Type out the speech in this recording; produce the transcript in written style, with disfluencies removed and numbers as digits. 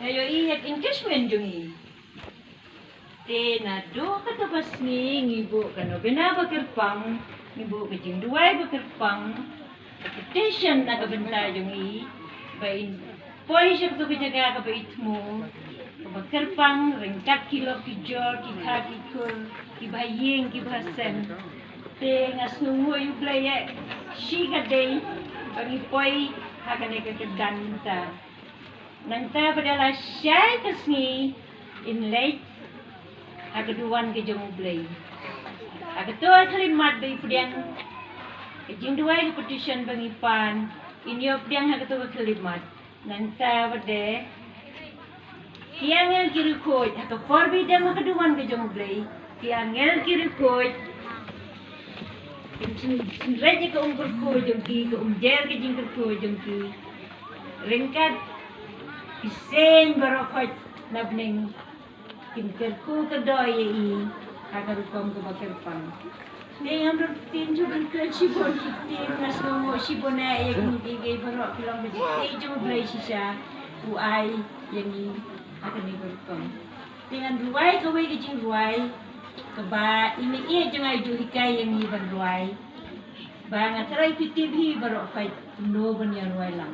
Ayo iyak engagement jung i. Te na do kata basmi ngibu kano bina bakirpang ngibu kajing duai bakirpang petition na kabenta jung i bain poi siya to kajaga ka bait mo bakirpang ringkat kilo kijor kikha kikur kibaying kibasen te ngasnungo yu playa shi kadai bagi poi hakane kakadanta nanta padala syai kasni in late agaduan ke jong blay agatua kalimat bay pudiang kajing duai petition bangipan inyo pudiang agatua kalimat nanta pade kiangel kirikoj haka forbidden agaduan ke jong blay kiangel kirikoj Raja ke umur ko jongki ke umjer ke jingkir ko jongki ringkat isen barokot nabning jingkir ko kedoy i akarukom ke bakirpang dengan rutin juga ke sibon kitim nasmo sibon ay yang gigay barok kilang bejit jong blay sisa uai yang i akan diberkom dengan ruai kawai ke jing ruai keba ini ia jangan juhikai yang iban ruai bangat terai pitib hi barok kai no ban yang ruai lang